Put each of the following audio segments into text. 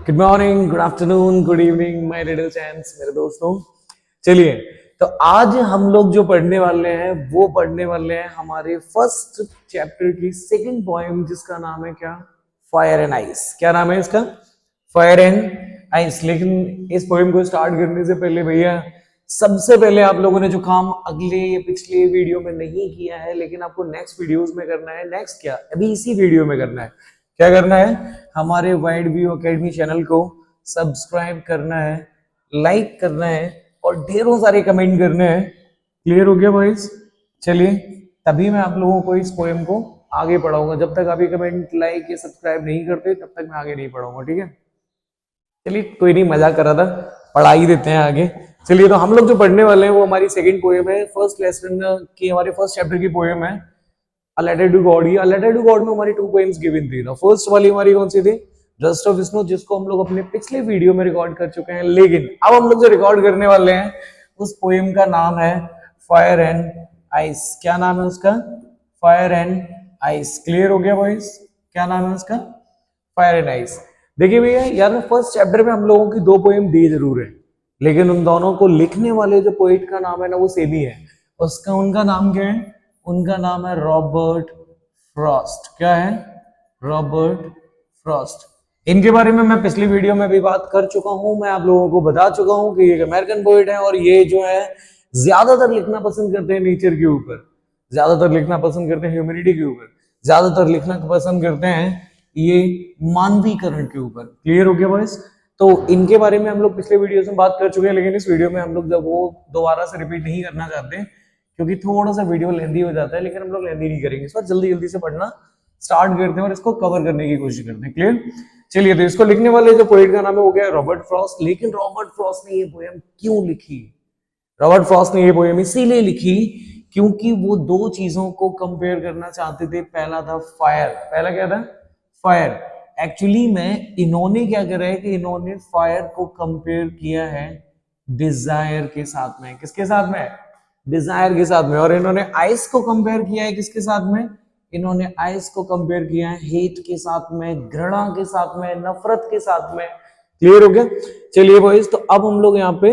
Good morning, good afternoon, good evening my little chance, मेरे दोस्तों। चलिए, तो आज हम लोग जो पढ़ने वाले हैं वो पढ़ने वाले हैं हमारे फर्स्ट चैप्टर की सेकंड पोएम, जिसका नाम है क्या? Fire and ice. क्या नाम है इसका? Fire and ice. लेकिन इस पोएम को स्टार्ट करने से पहले भैया, सबसे पहले आप लोगों ने जो काम अगले या पिछले वीडियो में नहीं किया है, लेकिन आपको नेक्स्ट वीडियोस में करना है। नेक्स्ट क्या, अभी इसी वीडियो में करना है। क्या करना है? हमारे वाइड व्यू एकेडमी चैनल को सब्सक्राइब करना है, लाइक करना है और ढेरों सारे कमेंट करने हैं। क्लियर हो गया बॉयज? चलिए, तभी मैं आप लोगों को इस पोएम को आगे पढ़ाऊंगा। जब तक आप ये कमेंट, लाइक या सब्सक्राइब नहीं करते तब तक मैं आगे नहीं पढ़ाऊंगा, ठीक है? चलिए, कोई नहीं, मजाक कर रहा था, पढ़ा ही देते हैं आगे। चलिए, तो हम लोग जो पढ़ने वाले हैं वो हमारी सेकंड पोएम है, फर्स्ट लेसन की, हमारे फर्स्ट चैप्टर की पोएम है A Letter to God। ये A Letter to God में हमारी 2 पोएम्स गिवन थी ना। फर्स्ट वाली हमारी कौन सी थी? जस्ट ऑफ विष्णु, जिसको हम लोग अपने पिछले वीडियो में रिकॉर्ड कर चुके हैं। लेकिन अब हम लोग जो रिकॉर्ड करने वाले हैं उस पोएम का नाम है फायर एंड आइस। क्या नाम है उसका? Fire and ice. क्लियर हो गया बॉयज? क्या नाम है उसका? Fire and ice. देखिए भैया, यार फर्स्ट चैप्टर में हम लोगों की 2 पोएम दी जरूर है, लेकिन उन दोनों को लिखने वाले जो पोइट का नाम है ना वो सेम ही है। उनका नाम क्या है? उनका नाम है रॉबर्ट फ्रॉस्ट। क्या है? Robert Frost. इनके बारे में मैं पिछली वीडियो में भी बात कर चुका हूं। मैं आप लोगों को बता चुका हूं कि ये एक अमेरिकन पोइट है और ये जो है ज्यादातर लिखना पसंद करते हैं नेचर के ऊपर, ज्यादातर लिखना पसंद करते हैं ह्यूमैनिटी के ऊपर, ज्यादातर लिखना पसंद करते हैं ये मानवीकरण के ऊपर। क्लियर हो गया बॉयज? तो इनके बारे में हम लोग पिछले वीडियो में बात कर चुके हैं, लेकिन इस वीडियो में हम लोग जब वो दोबारा से रिपीट नहीं करना चाहते क्योंकि थोड़ा सा वीडियो लेंदी हो जाता है, लेकिन हम लोग लेंदी नहीं करेंगे। इस बार जल्दी जल्दी से पढ़ना स्टार्ट करते हैं और इसको कवर करने की कोशिश करते हैं। क्लियर? चलिए, तो इसको लिखने वाले जो पोएट का नाम है वो क्या है? Robert Frost. लेकिन रॉबर्ट फ्रॉस्ट ने ये पोएम क्यों लिखी? रॉबर्ट फ्रॉस्ट ने ये पोएम इसीलिए लिखी क्योंकि वो 2 चीजों को कंपेयर करना चाहते थे। पहला था फायर। पहला क्या था? फायर। एक्चुअली में इन्होंने क्या करा है कि इन्होंने फायर को कंपेयर किया है डिजायर के साथ में। किसके साथ में? डिजायर के साथ में। और इन्होंने आइस को कंपेयर किया है किसके साथ में? इन्होंने आइस को कंपेयर किया है हेट के साथ में, घृणा के साथ में, नफरत के साथ में। क्लियर हो गया? चलिए बॉयज, तो अब हम लोग यहाँ पे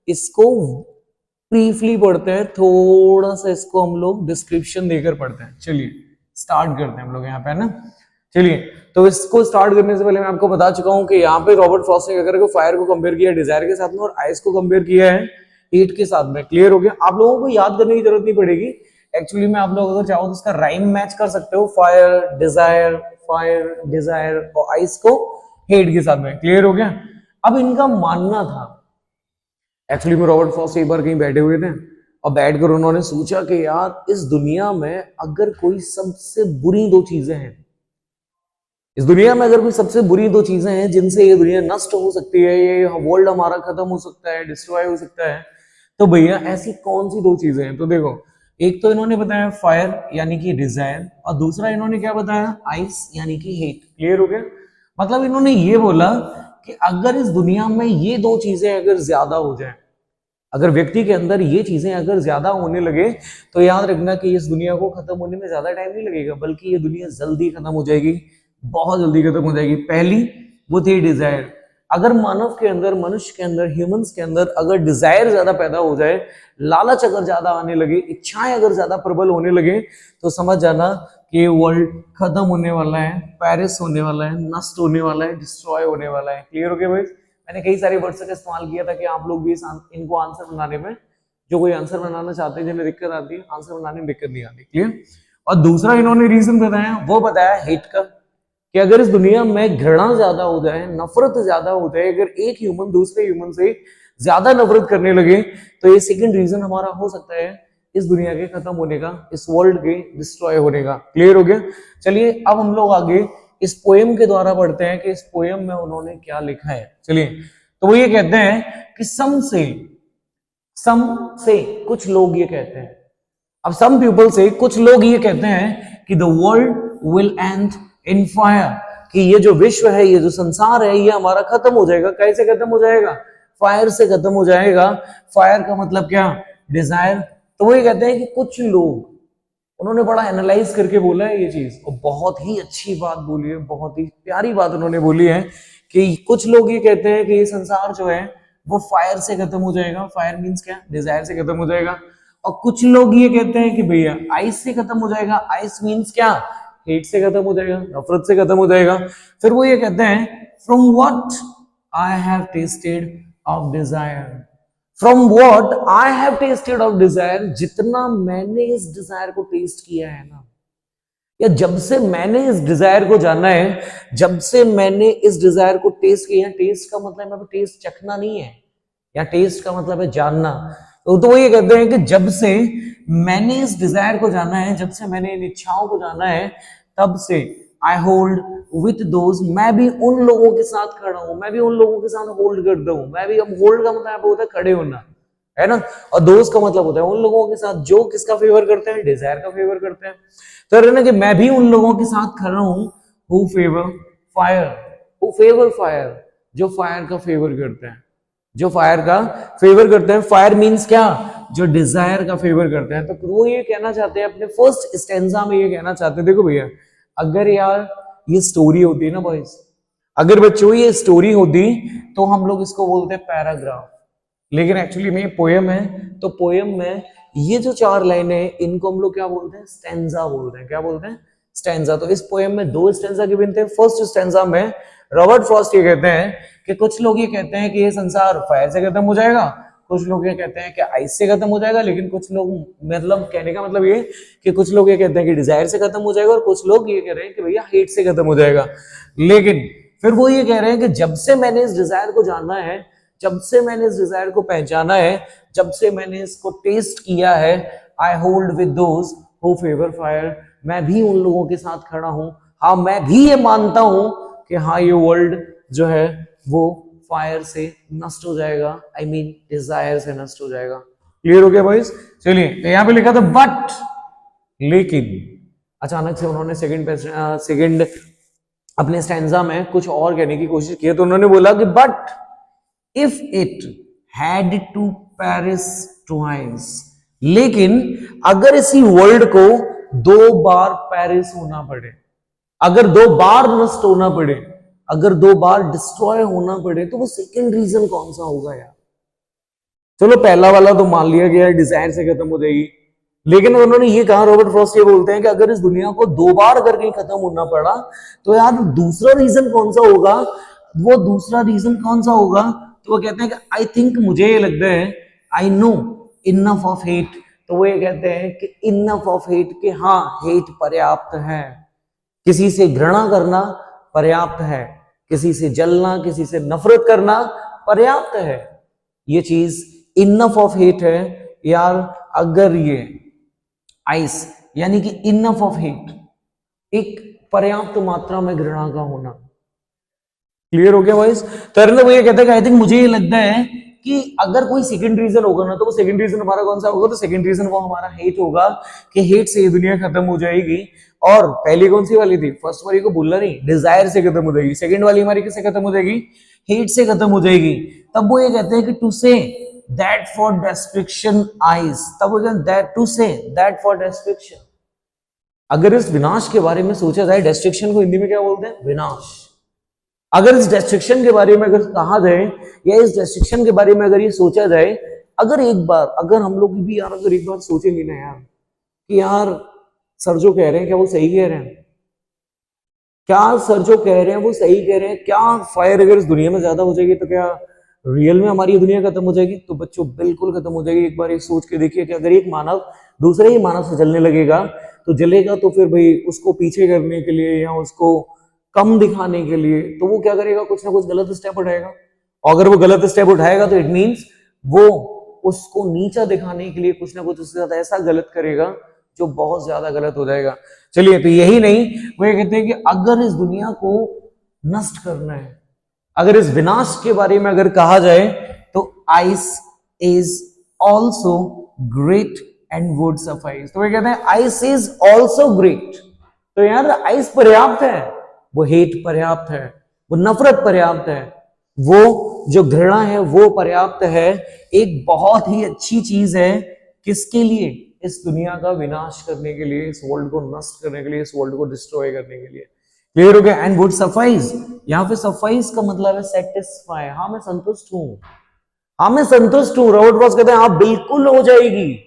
इसको ब्रीफली पढ़ते हैं, थोड़ा सा इसको हम लोग डिस्क्रिप्शन देकर पढ़ते हैं। चलिए स्टार्ट करते हैं हम लोग यहाँ पे, है ना? चलिए, तो इसको स्टार्ट करने से पहले मैं आपको बता चुका हूं कि यहाँ पे रॉबर्ट फ्रॉस्ट ने क्या करा, फायर को कंपेयर किया डिजायर के साथ में और आइस को कंपेयर किया है हीट के साथ में। क्लियर हो गया? आप लोगों को याद करने की जरूरत नहीं पड़ेगी। एक्चुअली में आप लोग अगर चाहो तो इसका राइम मैच कर सकते हो, फायर डिजायर और आइस को हेट के साथ में। क्लियर हो गया? अब इनका मानना था, एक्चुअली में रॉबर्ट फ्रॉस्ट एक बार कहीं बैठे हुए थे और बैठकर उन्होंने सोचा कि यार इस दुनिया में अगर कोई सबसे बुरी 2 चीजें हैं, इस दुनिया में अगर कोई सबसे बुरी 2 चीजें हैं जिनसे ये दुनिया नष्ट हो सकती है, ये वर्ल्ड हमारा खत्म हो सकता है, डिस्ट्रॉय हो सकता है, तो भैया ऐसी कौन सी 2 चीजें हैं? तो देखो, एक तो इन्होंने बताया फायर यानी कि डिजायर, और दूसरा इन्होंने क्या बताया? आइस यानी कि हेट। क्लियर हो गया? मतलब इन्होंने ये बोला कि अगर इस दुनिया में ये 2 चीजें अगर ज्यादा हो जाए, अगर व्यक्ति के अंदर ये चीजें अगर ज्यादा होने लगे, तो याद रखना कि इस दुनिया को खत्म होने में ज्यादा टाइम नहीं लगेगा, बल्कि ये दुनिया जल्दी खत्म हो जाएगी, बहुत जल्दी खत्म हो जाएगी। पहली वो थी डिजायर। अगर मानव के अंदर, मनुष्य के अंदर, ह्यूमंस के अंदर अगर डिजायर ज्यादा पैदा हो जाए, लालच अगर ज्यादा आने लगे, इच्छाएं अगर ज्यादा प्रबल होने लगे, तो समझ जाना कि वर्ल्ड खत्म होने वाला है, पेरिस होने वाला है, नष्ट होने वाला है, डिस्ट्रॉय होने वाला है। क्लियर हो गया भाई? मैंने कई सारे वर्ड्स का इस्तेमाल किया था कि आप लोग भी इनको आंसर बनाने में, जो कोई आंसर बनाना चाहते हैं, जिन्हें दिक्कत आती है, आंसर बनाने में दिक्कत नहीं आती। क्लियर? और दूसरा इन्होंने रीजन बताया, वो बताया हेट का, कि अगर इस दुनिया में घृणा ज्यादा हो जाए, नफरत ज्यादा हो जाए, अगर एक ह्यूमन दूसरे ह्यूमन से ज्यादा नफरत करने लगे, तो ये सेकंड रीजन हमारा हो सकता है इस दुनिया के खत्म होने का, इस वर्ल्ड के डिस्ट्रॉय होने का। क्लियर हो गया? चलिए, अब हम लोग आगे इस पोएम के द्वारा पढ़ते हैं कि इस पोएम में उन्होंने क्या लिखा है। चलिए, तो वो ये कहते हैं कि सम से कुछ लोग ये कहते हैं, अब सम पीपल से कुछ लोग ये कहते हैं कि the world will and in fire, कि ये जो विश्व है, ये जो संसार है, ये हमारा खत्म हो जाएगा। कैसे खत्म हो जाएगा? फायर से खत्म हो जाएगा। फायर का मतलब क्या? डिजायर। तो वो ये कहते हैं कि कुछ लोग, उन्होंने बड़ा एनालाइज करके बोला है ये चीज, और बहुत ही अच्छी बात बोली है, बहुत ही प्यारी बात उन्होंने बोली है कि कुछ लोग ये कहते हैं कि ये संसार जो है वो फायर से खत्म हो जाएगा, फायर मीन्स क्या, डिजायर से खत्म हो जाएगा, और कुछ लोग ये कहते हैं कि भैया आइस से खत्म हो जाएगा, आइस मीन्स क्या, हेट से खत्म हो जाएगा, नफरत से खत्म हो जाएगा। फिर वो ये कहते हैं from what I have tested of desire, from what I have tested of desire, जितना मैंने इस डिजायर को टेस्ट किया है ना, या जब से मैंने इस डिजायर को जाना है, जब से मैंने इस डिजायर को टेस्ट किया, टेस्ट का मतलब है टेस्ट चखना नहीं है, या टेस्ट का मतलब है जानना। तो वो ये कहते हैं कि जब से मैंने इस डिजायर को जाना है, जब से मैंने इन इच्छाओं को जाना है, तब से आई होल्ड विथ दोज, मैं भी उन लोगों के साथ खड़ा हूं, मैं भी उन लोगों के साथ होल्ड करता हूं, मैं भी, अब होल्ड का मतलब होता है खड़े होना, है ना, और दोस्त का मतलब होता है उन लोगों के साथ जो किसका फेवर करते हैं, डिजायर का फेवर करते हैं। तो रहना कि मैं भी उन लोगों के साथ खड़ा हूं who favour fire, who favour fire, जो फायर का फेवर करते हैं, जो फायर का फेवर करते हैं। फायर मींस क्या, जो डिजायर का फेवर करते हैं। तो वो ये कहना चाहते हैं अपने फर्स्ट स्टेंजा में, ये कहना चाहते हैं, देखो भैया अगर यार ये स्टोरी होती है ना बॉयज, अगर बच्चों ये स्टोरी होती तो हम लोग इसको बोलते हैं पैराग्राफ, लेकिन एक्चुअली में पोयम है, तो पोयम में ये जो 4 लाइनें हैं इनको हम लोग क्या बोलते हैं, स्टेंजा बोलते हैं। क्या बोलते हैं, स्टेंजा। तो इस पोयम में 2 स्टेंजा गिवन थे। फर्स्ट स्टेंजा में रॉबर्ट फ्रॉस्ट ये कहते हैं कि कुछ लोग ये कहते हैं कि ये संसार फायर से खत्म हो जाएगा, कुछ लोग ये कहते हैं कि आइस से खत्म हो जाएगा, लेकिन कुछ लोग, मतलब कहने का मतलब ये कि कुछ लोग ये कहते हैं कि डिजायर से खत्म हो जाएगा, और कुछ लोग ये कह रहे हैं कि भैया हेट से खत्म हो जाएगा। लेकिन फिर वो ये कह रहे हैं कि जब से मैंने इस डिजायर को जानना है, जब से मैंने इस डिजायर को पहचाना है, जब से मैंने इसको टेस्ट किया है, I hold with those who favour fire, मैं भी उन लोगों के साथ खड़ा हूं। हाँ, मैं भी ये मानता हूं कि हाँ ये वर्ल्ड जो है वो फायर से नष्ट हो जाएगा, आई मीन डिजायर से नष्ट हो जाएगा। क्लियर हो गया बॉयज? चलिए, तो यहां पे लिखा था बट, लेकिन अचानक से उन्होंने सेकंड अपने स्टैंजा में कुछ और कहने की कोशिश की, तो उन्होंने बोला कि but if it had to perish twice, लेकिन अगर इसी वर्ल्ड को 2 बार पेरिश होना पड़े, अगर 2 बार नष्ट होना पड़े, अगर 2 बार डिस्ट्रॉय होना पड़े, तो वो सेकंड रीजन कौन सा होगा यार? चलो पहला वाला तो मान लिया गया, डिजायर से खत्म हो जाएगी, लेकिन उन्होंने ये कहा, रॉबर्ट फ्रॉस्ट ये बोलते हैं कि अगर इस दुनिया को 2 बार अगर कहीं खत्म होना पड़ा, तो यार दूसरा रीजन कौन सा होगा? वो दूसरा रीजन कौन सा होगा? तो वो कहते हैं कि आई थिंक, मुझे ये लगता है, I know enough of hate, तो वो ये कहते हैं कि इनफ ऑफ हेट, कि हाँ हेट पर्याप्त है, किसी से घृणा करना पर्याप्त है, किसी से जलना, किसी से नफरत करना पर्याप्त है, ये चीज इनफ ऑफ हेट है यार। अगर ये आइस यानी कि इनफ ऑफ हेट, एक पर्याप्त मात्रा में घृणा का होना। क्लियर हो गया वॉइस? तो वो ये कहता है कि आई थिंक, मुझे ये लगता है कि अगर कोई सेकंड रीजन होगा ना, तो वो सेकंड रीजन हमारा कौन सा होगा? तो सेकंड रीजन वो हमारा हेट होगा, कि हेट से ये दुनिया खत्म हो जाएगी। और पहली कौन सी वाली थी? फर्स्ट वाली को भूलना नहीं, डिजायर से खत्म हो जाएगी। सेकंड वाली हमारी किससे खत्म हो जाएगी? हेट से खत्म हो जाएगी। तब वो ये कहते हैं कि to say that for destruction eyes, तब वो कहते हैं to say that for destruction, अगर इस विनाश के बारे में सोचा जाए, डिस्ट्रक्शन को हिंदी में क्या बोलते हैं? विनाश। अगर इस डिस्ट्रक्शन के बारे में अगर कहा जाए, या इस डिस्ट्रक्शन के बारे में अगर ये सोचा जाए, अगर एक बार, अगर हम लोग भी यार अगर एक बार सोचेंगे ना यार, कि यार सर जो कह रहे हैं क्या वो सही कह रहे हैं? क्या सर जो कह रहे हैं वो सही कह रहे हैं? क्या फायर अगर इस दुनिया में ज्यादा हो जाएगी तो क्या रियल में हमारी दुनिया खत्म हो जाएगी? तो बच्चों बिल्कुल खत्म हो जाएगी। एक बार एक सोच के देखिए कि अगर एक मानव दूसरे ही मानव से जलने लगेगा, तो जलेगा तो फिर भाई उसको पीछे करने के लिए या उसको कम दिखाने के लिए, तो वो क्या करेगा? कुछ ना कुछ गलत स्टेप उठाएगा। और अगर वो गलत स्टेप उठाएगा तो इट मीन्स वो उसको नीचा दिखाने के लिए कुछ ना कुछ उसके साथ ऐसा गलत करेगा जो बहुत ज्यादा गलत हो जाएगा। चलिए, तो यही नहीं, वो ये कहते हैं कि अगर इस दुनिया को नष्ट करना है, अगर इस विनाश के बारे में अगर कहा जाए, तो ice is also great and would suffice. तो वो कहते हैं आइस इज ऑल्सो ग्रेट। तो यार आइस पर्याप्त है, वो हेट पर्याप्त है, वो नफरत पर्याप्त है, वो जो घृणा है वो पर्याप्त है। एक बहुत ही अच्छी चीज है, किसके लिए? इस दुनिया का विनाश करने के लिए, इस वर्ल्ड को नष्ट करने के लिए, इस वर्ल्ड को डिस्ट्रॉय करने के लिए। क्लियर हो गया? एंड वुड सफाइस यहाँ पे सफाइस का मतलब है सेटिस्फाई, हाँ मैं संतुष्ट हूं, हाँ मैं संतुष्ट हूं। रॉबर्ट फ्रॉस्ट कहते हैं हाँ बिल्कुल हो जाएगी,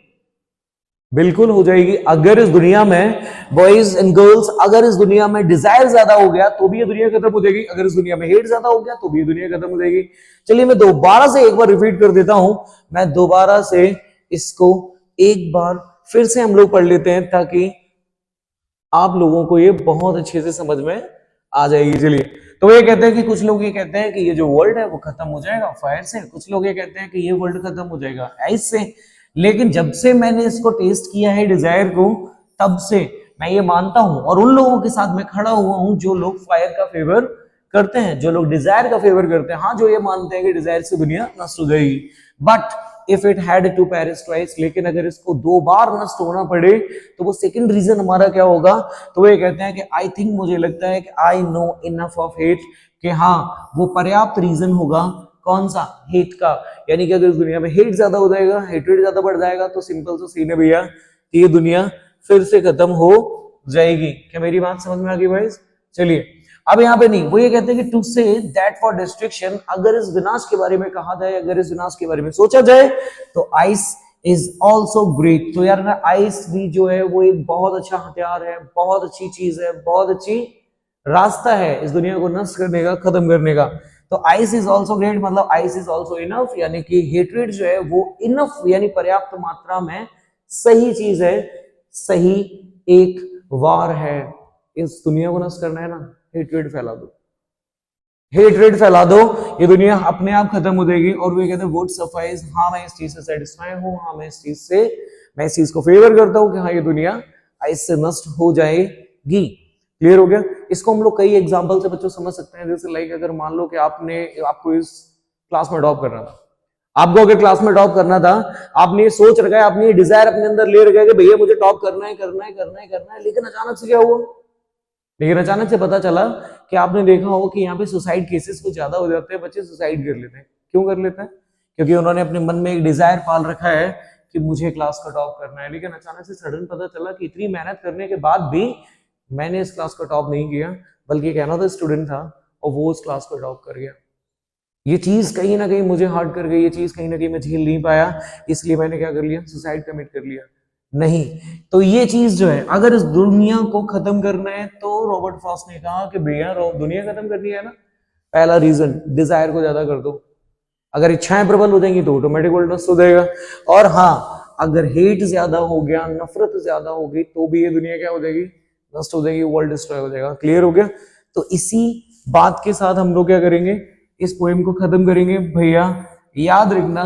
बिल्कुल हो जाएगी। अगर इस दुनिया में बॉयज एंड गर्ल्स, अगर इस दुनिया में डिजायर ज्यादा हो गया तो भी ये दुनिया खत्म हो जाएगी, अगर इस दुनिया में हेट ज्यादा हो गया तो भी ये दुनिया खत्म हो जाएगी। चलिए मैं दोबारा से एक बार रिपीट कर देता हूं, मैं दोबारा से इसको एक बार फिर से हम लोग पढ़ लेते हैं ताकि आप लोगों को ये बहुत अच्छे से समझ में आ जाएगी। चलिए, तो ये कहते हैं कि कुछ लोग ये कहते हैं कि ये जो वर्ल्ड है वो खत्म हो जाएगा फायर से, कुछ लोग ये कहते हैं कि ये वर्ल्ड खत्म हो जाएगा आइस से। लेकिन जब से मैंने इसको टेस्ट किया है डिजायर को, तब से मैं ये मानता हूं और उन लोगों के साथ मैं खड़ा हुआ हूं जो लोग फायर का फेवर करते हैं, जो लोग डिजायर का फेवर करते हैं, हाँ जो ये मानते हैं कि डिजायर से दुनिया नष्ट हो जाएगी। But if it had to perish twice, लेकिन अगर इसको 2 बार नष्ट होना पड़े तो वो सेकंड रीजन हमारा क्या होगा? तो वो ये कहते हैं कि आई थिंक, मुझे लगता है कि I know enough of hate, कि हाँ वो पर्याप्त रीजन होगा। कौन सा? हेट का। यानी कि अगर इस दुनिया में हेट ज्यादा हो जाएगा, हेट्रेड ज्यादा बढ़ जाएगा, तो सिंपल सा सीन है भैया, ये दुनिया फिर से खत्म हो जाएगी। क्या मेरी बात समझ में आ गई भाई? चलिए, अब यहाँ पे नहीं, वो ये कहते हैं कि to say that for destruction, अगर इस विनाश के बारे में कहा जाए, अगर इस विनाश के बारे में सोचा जाए, तो आइस इज ऑल्सो ग्रेट। तो यार ना, आइस भी जो है वो एक बहुत अच्छा हथियार है, बहुत अच्छी चीज है, बहुत अच्छी रास्ता है इस दुनिया को नष्ट करने का, खत्म करने का। तो आइस इज ऑल्सो ग्रेट मतलब आइस इज ऑल्सो इनफ, यानी कि हेट्रेड जो है वो इनफ यानी पर्याप्त मात्रा में सही चीज है, सही एक वार है। इस दुनिया को नष्ट करना है ना, हेट्रेड फैला दो, हेट्रेड फैला दो, ये दुनिया अपने आप खत्म हो जाएगी। और वो कहते हैं वुड सफाइज, हाँ मैं इस चीज से सेटिस्फाई हूँ, हाँ मैं इस चीज को फेवर करता हूँ कि हाँ ये दुनिया आइस से नष्ट हो जाएगी। क्लियर हो गया? इसको हम लोग कई एग्जांपल से बच्चों समझ सकते हैं। जैसे लाइक अगर मान लो कि आपको इस क्लास में टॉप करना था, आपको अगर क्लास में टॉप करना था, आपने ये सोच रखा है, आपने ये डिजायर अपने अंदर ले रखा है कि भैया मुझे टॉप करना है, करना है, करना है, करना है, लेकिन अचानक से क्या हुआ? लेकिन अचानक से पता चला कि आपने देखा हो कि यहाँ पे सुसाइड केसेस कुछ ज्यादा हो जाते हैं, बच्चे सुसाइड कर लेते हैं। क्यों कर लेते हैं? क्योंकि उन्होंने अपने मन में एक डिजायर पाल रखा है कि मुझे क्लास का टॉप करना है, लेकिन अचानक से सडन पता चला कि इतनी मेहनत करने के बाद भी मैंने इस क्लास का टॉप नहीं किया, बल्कि एक अनदर स्टूडेंट था और वो उस क्लास को टॉप कर गया। ये चीज कहीं ना कहीं मुझे हार्ड कर गई, ये चीज कहीं ना कहीं मैं झेल नहीं पाया, इसलिए मैंने क्या कर लिया? सुसाइड कमिट कर लिया। नहीं, तो ये चीज जो है, अगर इस दुनिया को खत्म करना है तो रॉबर्ट फ्रॉस्ट ने कहा कि भैया दुनिया खत्म करनी है ना, पहला रीजन डिजायर को ज्यादा कर दो। अगर इच्छाएं प्रबल हो जाएंगी तो ऑटोमेटिक वर्ल्ड नष्ट हो जाएगा। और हाँ, अगर हेट ज्यादा हो गया, नफरत ज्यादा हो गई, तो भी ये दुनिया क्या हो जाएगी? नष्ट हो जाएगी, वर्ल्ड डिस्ट्रॉय हो जाएगा। क्लियर हो गया? तो इसी बात के साथ हम लोग क्या करेंगे? इस पोएम को खत्म करेंगे। भैया याद रखना,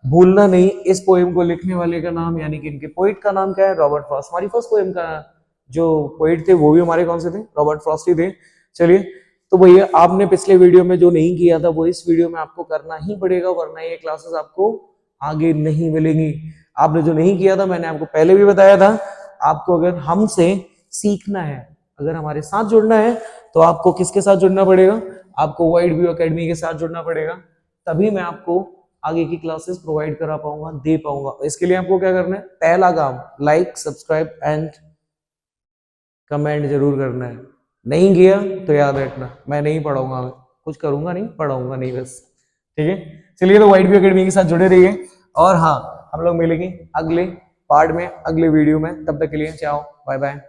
भूलना नहीं, इस पोएम को लिखने वाले का नाम यानी कि इनके पोइट का नाम क्या है? Robert Frost. हमारी फर्स्ट पोएम का जो पोइट थे वो भी हमारे कौन से थे? रॉबर्ट फ्रॉस्ट ही थे। चलिए, तो भैया आपने पिछले वीडियो में जो नहीं किया था वो इस वीडियो में आपको करना ही पड़ेगा, वरना ये क्लासेस आपको आगे नहीं मिलेंगी। आपने जो नहीं किया था, मैंने आपको पहले भी बताया था, आपको अगर हमसे सीखना है, अगर हमारे साथ जुड़ना है, तो आपको किसके साथ जुड़ना पड़ेगा? आपको वाइड व्यू एकेडमी के साथ जुड़ना पड़ेगा, तभी मैं आपको आगे की क्लासेस प्रोवाइड करा पाऊंगा, दे पाऊंगा। इसके लिए आपको क्या करना है? पहला काम, लाइक, सब्सक्राइब एंड कमेंट जरूर करना है। नहीं किया तो याद रखना, मैं नहीं पढ़ाऊंगा, कुछ करूंगा नहीं, पढ़ाऊंगा नहीं बस। ठीक है? चलिए, तो वाइड व्यू एकेडमी के साथ जुड़े रहिए। और हाँ, हम लोग मिलेंगे अगले पार्ट में, अगले वीडियो में। तब तक के लिए चाओ, बाय बाय।